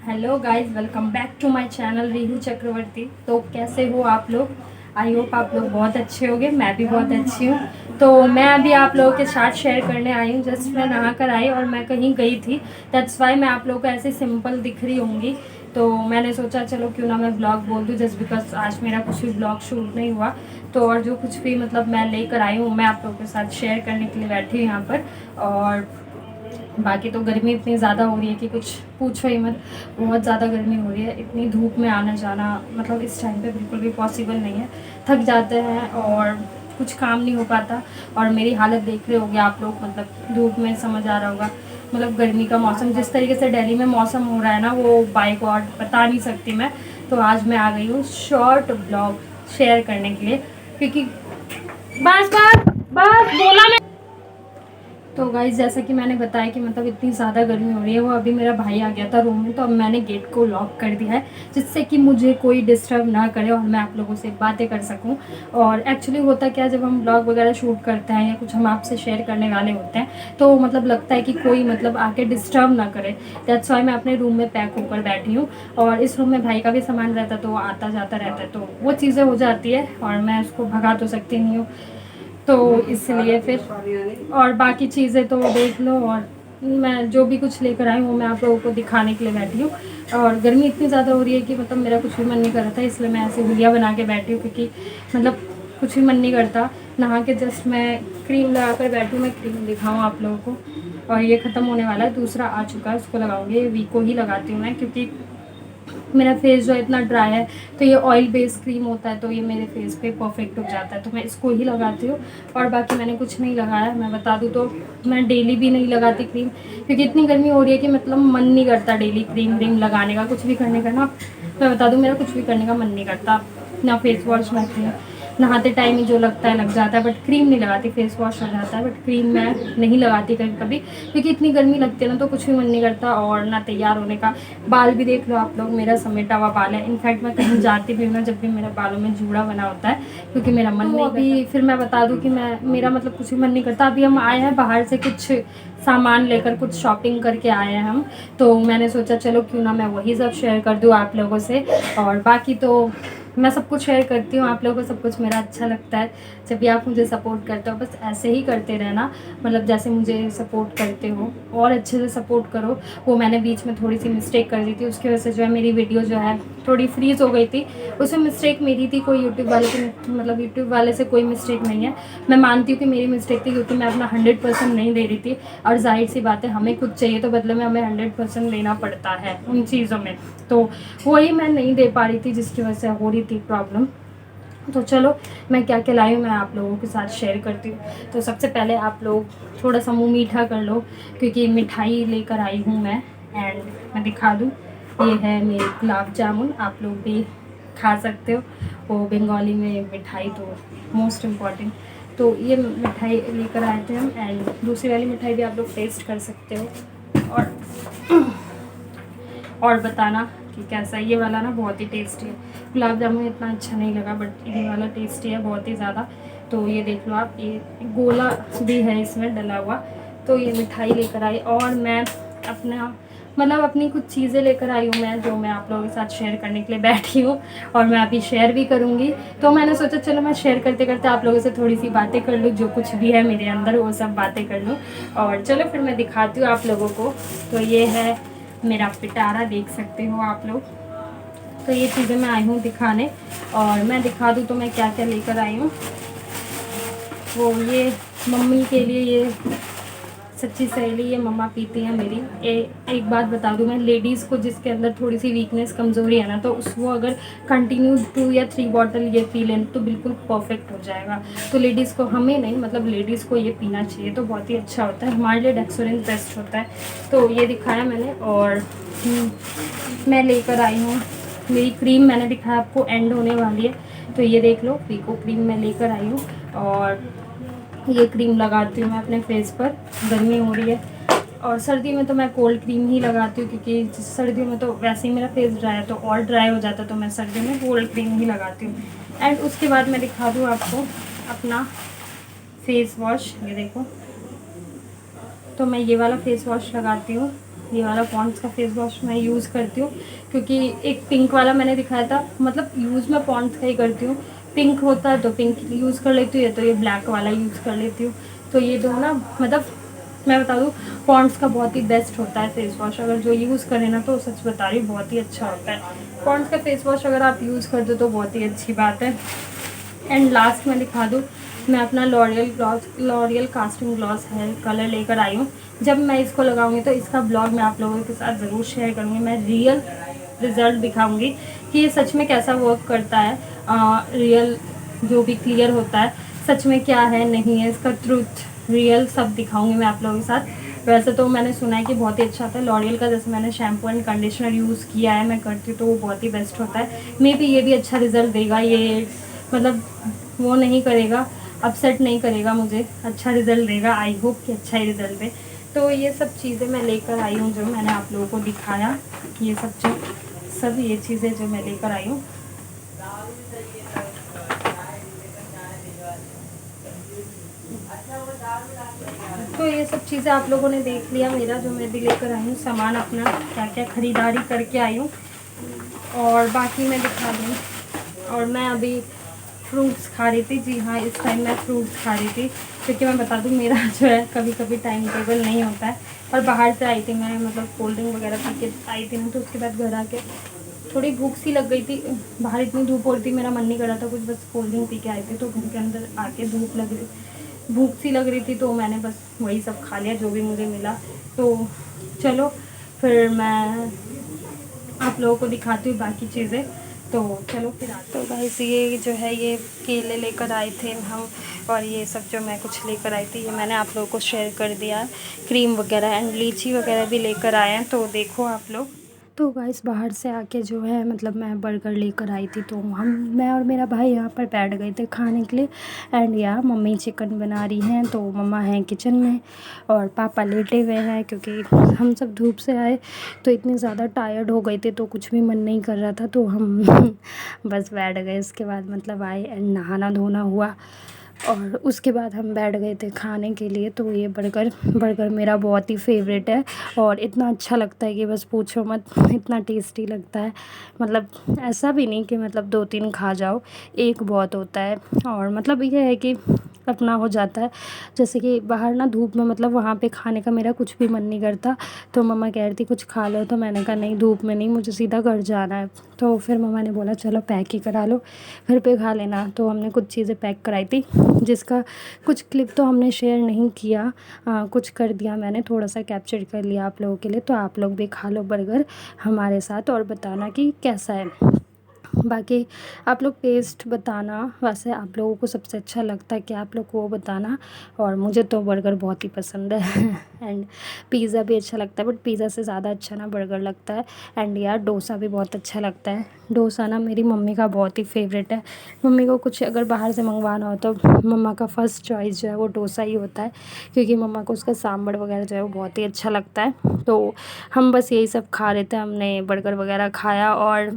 Hello guys, welcome back to my channel Reehu Chakraborty. तो कैसे हो आप लोग? आई होप आप लोग बहुत अच्छे होंगे। मैं भी बहुत अच्छी हूँ। तो मैं अभी आप लोगों के साथ शेयर करने आई हूँ। जस्ट मैं नहा कर आई और मैं कहीं गई थी, दैट्स वाई मैं आप लोगों को ऐसे सिंपल दिख रही होंगी। तो मैंने सोचा चलो क्यों ना मैं ब्लॉग बोल दूँ, जस्ट बिकॉज आज मेरा कुछ भी ब्लॉग शूट नहीं हुआ। तो और जो कुछ भी मतलब मैं लेकर आई हूँ, मैं आप लोगों के साथ शेयर करने के लिए बैठी हूँ यहाँ पर। और बाकी तो गर्मी इतनी ज़्यादा हो रही है कि कुछ पूछो ही मत। बहुत ज़्यादा गर्मी हो रही है। इतनी धूप में आना जाना मतलब इस टाइम पे बिल्कुल भी पॉसिबल नहीं है। थक जाते हैं और कुछ काम नहीं हो पाता। और मेरी हालत देख रहे होगे आप लोग, मतलब धूप में समझ आ रहा होगा। मतलब गर्मी का मौसम जिस तरीके से दिल्ली में मौसम हो रहा है ना, वो बाय गॉड बता नहीं सकती मैं। तो आज मैं आ गई हूँ शॉर्ट ब्लॉग शेयर करने के लिए, क्योंकि बस बस बस बोला मैं। तो गाइस, जैसा कि मैंने बताया कि मतलब इतनी ज़्यादा गर्मी हो रही है। वो अभी मेरा भाई आ गया था रूम में, तो अब मैंने गेट को लॉक कर दिया है, जिससे कि मुझे कोई डिस्टर्ब ना करे और मैं आप लोगों से बातें कर सकूं। और एक्चुअली होता क्या है, जब हम ब्लॉग वगैरह शूट करते हैं या कुछ हम आपसे शेयर करने वाले होते हैं, तो मतलब लगता है कि कोई मतलब आके डिस्टर्ब ना करे। दैट्स वाई मैं अपने रूम में पैक होकर बैठी हूँ। और इस रूम में भाई का भी सामान रहता है, तो वो आता जाता रहता है, तो वो चीज़ें हो जाती है और मैं उसको भगा तो सकती नहीं हूँ। तो इसलिए फिर और बाकी चीज़ें तो देख लो। और मैं जो भी कुछ लेकर आई हूँ मैं आप लोगों को दिखाने के लिए बैठी हूँ। और गर्मी इतनी ज़्यादा हो रही है कि मतलब मेरा कुछ भी मन नहीं कर रहा था, इसलिए मैं ऐसे वीडियो बना के बैठी हूँ, क्योंकि मतलब कुछ भी मन नहीं करता। नहा के जस्ट मैं क्रीम लगा कर बैठी हूँ। मैं क्रीम दिखाऊँ आप लोगों को। और ये ख़त्म होने वाला है, दूसरा आ चुका है, उसको लगाऊंगी। ये वीको ही लगाती हूँ मैं, क्योंकि मेरा फेस जो है इतना ड्राई है। तो ये ऑयल बेस्ड क्रीम होता है, तो ये मेरे फेस पे परफेक्ट हो जाता है, तो मैं इसको ही लगाती हूँ। और बाकी मैंने कुछ नहीं लगाया। मैं बता दूँ तो मैं डेली भी नहीं लगाती क्रीम, क्योंकि इतनी गर्मी हो रही है कि मतलब मन नहीं करता डेली क्रीम व्रीम लगाने का, कुछ भी करने का ना। मैं बता दूँ, मेरा कुछ भी करने का मन नहीं करता, ना फेस वॉश ना क्रीम। नहाते टाइम ही जो लगता है लग जाता है, बट क्रीम नहीं लगाती। फेस वॉश हो जाता है, बट क्रीम मैं नहीं लगाती कभी कभी, क्योंकि इतनी गर्मी लगती है ना, तो कुछ भी मन नहीं करता और ना तैयार होने का। बाल भी देख लो आप लोग, मेरा समेटा हुआ बाल है। इनफैक्ट मैं कहीं जाती भी हूँ ना, जब भी मेरे बालों में जूड़ा बना होता है, क्योंकि मेरा मन नहीं अभी फिर मैं बता दूँ कि मैं मेरा मतलब कुछ भी मन नहीं करता। अभी हम आए हैं बाहर से कुछ सामान लेकर, कुछ शॉपिंग करके आए हैं हम। तो मैंने सोचा चलो क्यों ना मैं वही सब शेयर कर दूँ आप लोगों से। और बाकी तो मैं सब कुछ शेयर करती हूँ आप लोगों को, सब कुछ मेरा अच्छा लगता है जब भी आप मुझे सपोर्ट करते हो। बस ऐसे ही करते रहना, मतलब जैसे मुझे सपोर्ट करते हो और अच्छे से सपोर्ट करो। वो मैंने बीच में थोड़ी सी मिस्टेक कर दी थी, उसकी वजह से जो है मेरी वीडियो जो है थोड़ी फ्रीज़ हो गई थी। उसमें मिस्टेक मेरी थी, कोई यूट्यूब वाले की मतलब यूट्यूब वाले से कोई मिस्टेक नहीं है। मैं मानती हूँ कि मेरी मिस्टेक थी, क्योंकि मैं अपना 100% नहीं दे रही थी। और जाहिर सी बात है, हमें कुछ चाहिए तो बदले में हमें 100% लेना पड़ता है उन चीज़ों में। तो वही मैं नहीं दे पा रही थी, जिसकी वजह से हो रही थी प्रॉब्लम। तो चलो मैं क्या क्या लाई हूँ मैं आप लोगों के साथ शेयर करती हूँ। तो सबसे पहले आप लोग थोड़ा सा मुँह मीठा कर लो, क्योंकि मिठाई लेकर आई हूँ मैं। एंड मैं दिखा दूँ, ये है मेरे गुलाब जामुन, आप लोग भी खा सकते हो। वो बंगाली में मिठाई तो मोस्ट इम्पॉर्टेंट। तो ये मिठाई लेकर आए थे हम। एंड दूसरी वाली मिठाई भी आप लोग टेस्ट कर सकते हो। और बताना कि कैसा है। ये वाला ना बहुत ही टेस्टी है। गुलाब जामुन इतना अच्छा नहीं लगा, बट ये वाला टेस्टी है बहुत ही ज़्यादा। तो ये देख लो आप, ये गोला भी है इसमें डला हुआ। तो ये मिठाई लेकर आई और मैं अपना मतलब अपनी कुछ चीज़ें लेकर आई हूँ मैं, जो मैं आप लोगों के साथ शेयर करने के लिए बैठी हूँ। और मैं अभी शेयर भी करूँगी। तो मैंने सोचा चलो मैं शेयर करते करते आप लोगों से थोड़ी सी बातें कर लूँ, जो कुछ भी है मेरे अंदर वो सब बातें कर लूँ। और चलो फिर मैं दिखाती हूँ आप लोगों को। तो ये है मेरा पिटारा, देख सकते हो आप लोग। तो ये चीज़ें मैं आई हूँ दिखाने। और मैं दिखा दूँ तो मैं क्या क्या लेकर आई हूँ। वो ये मम्मी के लिए, ये सच्ची सहेली, ये मम्मा पीती हैं मेरी। एक बात बता दूँ मैं, लेडीज़ को जिसके अंदर थोड़ी सी वीकनेस कमज़ोरी है ना, तो वो अगर कंटिन्यू 2 या 3 बॉटल ये पी लें तो बिल्कुल परफेक्ट हो जाएगा। तो लेडीज़ को, हमें नहीं मतलब लेडीज़ को ये पीना चाहिए, तो बहुत ही अच्छा होता है हमारे लिए। डेक्सोरेंस बेस्ट होता है। तो ये दिखाया मैंने। और मैं लेकर आई हूँ मेरी क्रीम, मैंने दिखाया आपको, एंड होने वाली है। तो ये देख लो, वीको क्रीम मैं लेकर आई हूँ। और ये क्रीम लगाती हूँ मैं अपने फेस पर, गर्मी हो रही है। और सर्दी में तो मैं कोल्ड क्रीम ही लगाती हूँ, क्योंकि सर्दियों में तो वैसे ही मेरा फेस ड्राई है, तो और ड्राई हो जाता है, तो मैं सर्दियों में कोल्ड क्रीम ही लगाती हूँ। एंड उसके बाद मैं दिखा दूँ आपको अपना फेस वॉश। ये देखो, तो मैं ये वाला फेस वॉश लगाती हूँ। ये वाला पॉन्ड्स का फेस वॉश मैं यूज़ करती हूँ, क्योंकि एक पिंक वाला मैंने दिखाया था, मतलब यूज़ मैं पॉन्ड्स का ही करती हूँ। पिंक होता है तो पिंक यूज़ कर लेती हूँ, या तो ये ब्लैक वाला यूज़ कर लेती हूँ। तो ये दो ना, मतलब मैं बता दूँ, पॉन्ड्स का बहुत ही बेस्ट होता है फेस वॉश। अगर जो यूज़ करें ना, तो सच बता रही हूँ बहुत ही अच्छा होता है पॉन्ड्स का फेस वॉश। अगर आप यूज़ कर दो तो बहुत ही अच्छी बात है। एंड लास्ट में दिखा दूँ, मैं अपना L'Oreal casting gloss hair colour लेकर आई हूँ। जब मैं इसको लगाऊंगी तो इसका ब्लॉग मैं आप लोगों के साथ ज़रूर शेयर करूँगी। मैं रियल रिज़ल्ट दिखाऊंगी कि ये सच में कैसा वर्क करता है, रियल जो भी क्लियर होता है सच में क्या है नहीं है, इसका ट्रूथ रियल सब दिखाऊंगी मैं आप लोगों के साथ। वैसे तो मैंने सुना है कि बहुत ही अच्छा आता है लॉरियल का, जैसे मैंने शैम्पू एंड कंडीशनर यूज़ किया है, मैं करती हूँ तो वो बहुत ही बेस्ट होता है। मे बी ये भी अच्छा रिज़ल्ट देगा, ये मतलब वो नहीं करेगा, अपसेट नहीं करेगा मुझे, अच्छा रिज़ल्ट देगा। आई होप कि अच्छा ही रिज़ल्ट दे। तो ये सब चीज़ें मैं लेकर आई हूँ जो मैंने आप लोगों को दिखाया, ये सब ये चीज़ें जो मैं लेकर आई हूँ। तो ये सब चीज़ें आप लोगों ने देख लिया मेरा, जो मैं भी लेकर आई हूँ सामान अपना, क्या क्या ख़रीदारी करके आई हूँ। और बाकी मैं दिखा दूँ, और मैं अभी फ्रूट्स खा रही थी। जी हाँ, इस टाइम मैं फ्रूट्स खा रही थी, क्योंकि मैं बता दूँ मेरा जो है कभी कभी टाइम टेबल नहीं होता है। और बाहर से आई थी मैं, मतलब कोल्ड ड्रिंक वगैरह पी के आई थी ना, तो उसके बाद घर आके थोड़ी भूख सी लग गई थी। बाहर इतनी धूप हो रही थी, मेरा मन नहीं कर रहा था कुछ, बस कोल्ड ड्रिंक पी के आए थे। तो घर के अंदर आके भूख सी लग रही थी, तो मैंने बस वही सब खा लिया जो भी मुझे मिला। तो चलो फिर मैं आप लोगों को दिखाती हूँ बाकी चीज़ें। तो चलो फिर तो गाइस, ये जो है ये केले लेकर आए थे हम, और ये सब जो मैं कुछ लेकर आई थी ये मैंने आप लोगों को शेयर कर दिया। क्रीम वगैरह एंड लीची वगैरह भी लेकर आए हैं, तो देखो आप लोग। तो गाइस, बाहर से आके जो है मतलब मैं बर्गर लेकर आई थी, तो मैं और मेरा भाई यहाँ पर बैठ गए थे खाने के लिए। एंड यहाँ मम्मी चिकन बना रही हैं, तो मम्मा हैं किचन में और पापा लेटे हुए हैं, क्योंकि हम सब धूप से आए तो इतने ज़्यादा टायर्ड हो गए थे, तो कुछ भी मन नहीं कर रहा था, तो हम बस बैठ गए। उसके बाद मतलब आए एंड नहाना धोना हुआ, और उसके बाद हम बैठ गए थे खाने के लिए। तो ये बर्गर मेरा बहुत ही फेवरेट है, और इतना अच्छा लगता है कि बस पूछो मत, इतना टेस्टी लगता है। मतलब ऐसा भी नहीं कि मतलब 2-3 खा जाओ, एक बहुत होता है। और मतलब ये है कि अपना हो जाता है, जैसे कि बाहर ना धूप में मतलब वहाँ पे खाने का मेरा कुछ भी मन नहीं करता। तो मम्मा कह रही थी कुछ खा लो, तो मैंने कहा नहीं, धूप में नहीं, मुझे सीधा घर जाना है। तो फिर मम्मा ने बोला चलो पैक ही करा लो, घर पे खा लेना। तो हमने कुछ चीज़ें पैक कराई थी, जिसका कुछ क्लिप तो हमने शेयर नहीं किया, कुछ कर दिया मैंने, थोड़ा सा कैप्चर कर लिया आप लोगों के लिए। तो आप लोग भी खा लो बर्गर हमारे साथ, और बताना कि कैसा है। बाकी आप लोग टेस्ट बताना, वैसे आप लोगों को सबसे अच्छा लगता है कि आप लोग को वो बताना। और मुझे तो बर्गर बहुत ही पसंद है एंड पिज़्ज़ा भी अच्छा लगता है, बट पिज़्ज़ा से ज़्यादा अच्छा ना बर्गर लगता है। एंड यार डोसा भी बहुत अच्छा लगता है। डोसा ना मेरी मम्मी का बहुत ही फेवरेट है। मम्मी को कुछ अगर बाहर से मंगवाना हो तो मम्मा का फ़र्स्ट चॉइस जो है वो डोसा ही होता है, क्योंकि मम्मा को उसका सांभर वगैरह जो है वो बहुत ही अच्छा लगता है। तो हम बस यही सब खा रहे थे, हमने बर्गर वगैरह खाया, और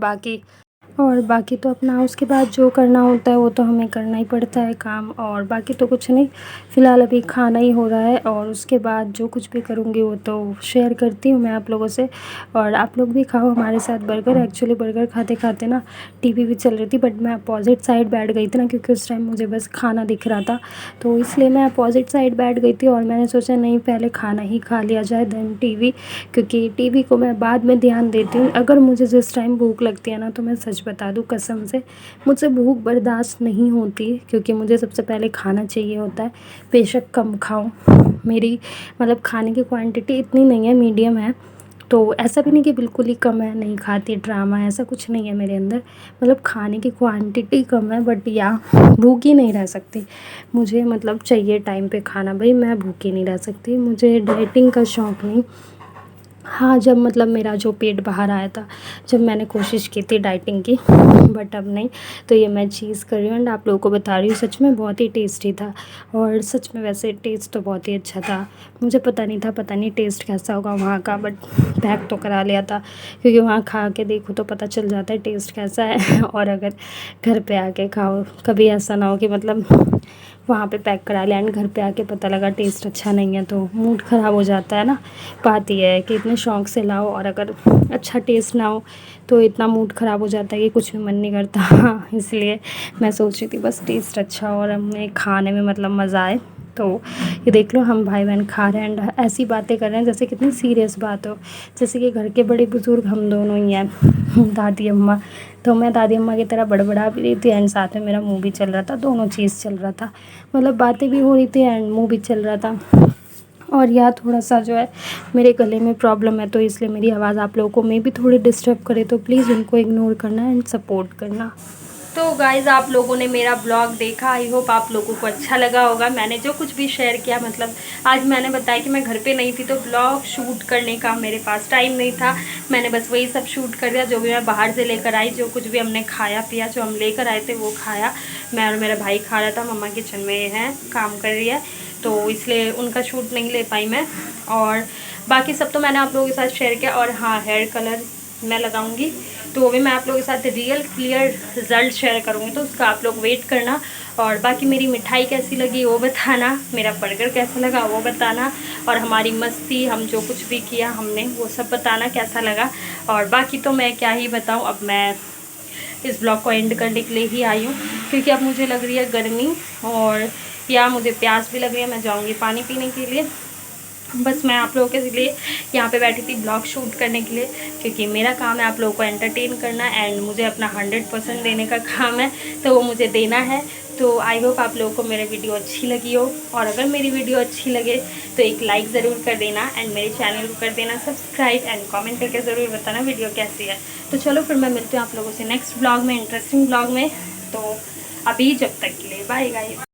बाकी तो अपना उसके बाद जो करना होता है वो तो हमें करना ही पड़ता है काम, और बाकी तो कुछ नहीं। फ़िलहाल अभी खाना ही हो रहा है, और उसके बाद जो कुछ भी करूँगी वो तो शेयर करती हूँ मैं आप लोगों से। और आप लोग भी खाओ हमारे साथ बर्गर। एक्चुअली बर्गर खाते खाते ना टीवी भी चल रही थी, बट मैं अपोजिट साइड बैठ गई थी ना, क्योंकि उस टाइम मुझे बस खाना दिख रहा था, तो इसलिए मैं अपोजिट साइड बैठ गई थी। और मैंने सोचा नहीं, पहले खाना ही खा लिया जाए देन टीवी, क्योंकि टीवी को मैं बाद में ध्यान देती हूँ। अगर मुझे जिस टाइम भूख लगती है ना, तो मैं सच बता दूँ कसम से, मुझसे भूख बर्दाश्त नहीं होती, क्योंकि मुझे सबसे पहले खाना चाहिए होता है। बेशक कम खाऊं, मेरी मतलब खाने की क्वांटिटी इतनी नहीं है, मीडियम है। तो ऐसा भी नहीं कि बिल्कुल ही कम है, नहीं खाती ड्रामा, ऐसा कुछ नहीं है मेरे अंदर। मतलब खाने की क्वांटिटी कम है, बट या भूखी नहीं रह सकती। मुझे मतलब चाहिए टाइम पे खाना, भाई मैं भूखी नहीं रह सकती। मुझे डाइटिंग का शौक़ नहीं। हाँ, जब मतलब मेरा जो पेट बाहर आया था, जब मैंने कोशिश की थी डाइटिंग की, बट अब नहीं। तो ये मैं चीज़ कर रही हूँ एंड आप लोगों को बता रही हूँ। सच में बहुत ही टेस्टी था, और सच में वैसे टेस्ट तो बहुत ही अच्छा था। मुझे पता नहीं टेस्ट कैसा होगा वहाँ का, बट पैक तो करा लिया था, क्योंकि वहाँ खा के देखो तो पता चल जाता है टेस्ट कैसा है और अगर घर पे आके खाओ, कभी ऐसा ना हो कि मतलब वहाँ पे पैक करा लिया एंड घर पे आके पता लगा टेस्ट अच्छा नहीं है, तो मूड ख़राब हो जाता है ना। बात ये है कि इतने शौक़ से लाओ और अगर अच्छा टेस्ट ना हो तो इतना मूड ख़राब हो जाता है कि कुछ भी मन नहीं करता। इसलिए मैं सोच रही थी बस टेस्ट अच्छा हो और हमें खाने में मतलब मज़ा आए। तो ये देख लो हम भाई बहन खा रहे हैं एंड ऐसी बातें कर रहे हैं जैसे कितनी सीरियस बात हो, जैसे कि घर के बड़े बुज़ुर्ग हम दोनों ही हैं। दादी अम्मा, तो मैं दादी अम्मा की तरह बड़बड़ा भी रही थी एंड साथ में मेरा मुँह भी चल रहा था, दोनों चीज़ चल रहा था, मतलब बातें भी हो रही थी एंड मुँह भी चल रहा था। और यहाँ थोड़ा सा जो है मेरे गले में प्रॉब्लम है, तो इसलिए मेरी आवाज़ आप लोगों को मे भी थोड़ी डिस्टर्ब करे, तो प्लीज़ उनको इग्नोर करना एंड सपोर्ट करना। तो गाइज़ आप लोगों ने मेरा ब्लॉग देखा, आई होप आप लोगों को अच्छा लगा होगा। मैंने जो कुछ भी शेयर किया, मतलब आज मैंने बताया कि मैं घर पे नहीं थी तो ब्लॉग शूट करने का मेरे पास टाइम नहीं था, मैंने बस वही सब शूट कर दिया। जो भी मैं बाहर से लेकर आई, जो कुछ भी हमने खाया पिया, जो हम लेकर आए थे वो खाया। मैं और मेरा भाई खा रहा था, मम्मा किचन में है काम कर रही है, तो इसलिए उनका शूट नहीं ले पाई मैं। और बाकी सब तो मैंने आप लोगों के साथ शेयर किया। और हाँ, हेयर कलर मैं लगाऊंगी तो वो भी मैं आप लोगों के साथ रियल क्लियर रिज़ल्ट शेयर करूँगी, तो उसका आप लोग वेट करना। और बाकी मेरी मिठाई कैसी लगी वो बताना, मेरा बर्गर कैसा लगा वो बताना, और हमारी मस्ती, हम जो कुछ भी किया हमने वो सब बताना कैसा लगा। और बाकी तो मैं क्या ही बताऊँ, अब मैं इस ब्लॉग को एंड करने के लिए ही आई हूँ, क्योंकि अब मुझे लग रही है गर्मी और या मुझे प्यास भी लग रही है, मैं जाऊँगी पानी पीने के लिए। बस मैं आप लोगों के लिए यहाँ पे बैठी थी ब्लॉग शूट करने के लिए, क्योंकि मेरा काम है आप लोगों को एंटरटेन करना एंड मुझे अपना 100% देने का काम है, तो वो मुझे देना है। तो आई होप आप लोगों को मेरी वीडियो अच्छी लगी हो, और अगर मेरी वीडियो अच्छी लगे तो एक लाइक ज़रूर कर देना एंड मेरे चैनल को कर देना सब्सक्राइब एंड कमेंट करके ज़रूर बताना वीडियो कैसी है। तो चलो फिर मैं मिलती हूँ आप लोगों से नेक्स्ट ब्लॉग में, इंटरेस्टिंग ब्लॉग में। तो अभी जब तक के लिए बाय गाइस।